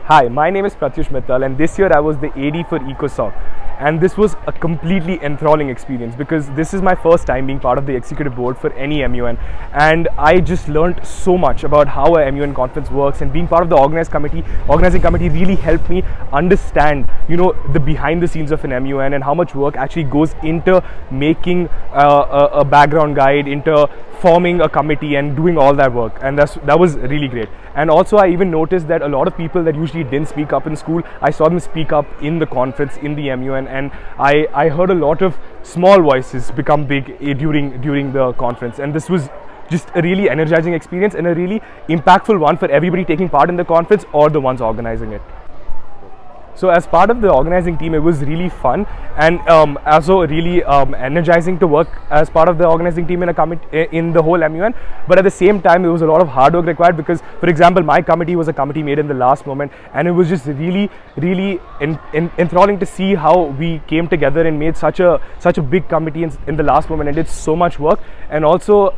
Hi, my name is Prathyush Mittal, and this year I was the AD for EcoSoc. And this was a completely enthralling experience because this is my first time being part of the executive board for any MUN, and I just learned so much about how a MUN conference works, and being part of the organizing committee really helped me understand, the behind the scenes of an MUN and how much work actually goes into making a background guide, into forming a committee and doing all that work, and that was really great. And also I even noticed that a lot of people that usually didn't speak up in school, I saw them speak up in the conference, in the MUN, and I heard a lot of small voices become big during the conference, and this was just a really energizing experience and a really impactful one for everybody taking part in the conference or the ones organizing it. So as part of the organizing team, it was really fun and also really energizing to work as part of the organizing team in the whole MUN. But at the same time, there was a lot of hard work required because, for example, my committee was a committee made in the last moment, and it was just really enthralling to see how we came together and made such a big committee in the last moment and did so much work. And also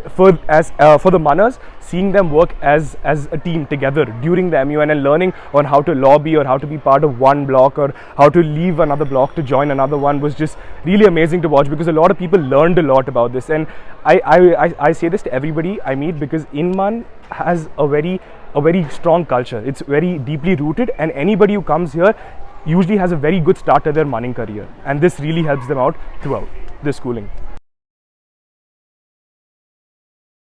for the MUNers, seeing them work as a team together during the MUN and learning on how to lobby or how to be part of one block or how to leave another block to join another one was just really amazing to watch, because a lot of people learned a lot about this. And I say this to everybody I meet, because INMUN has a very strong culture. It's very deeply rooted, and anybody who comes here usually has a very good start to their MUNning career, and this really helps them out throughout the schooling.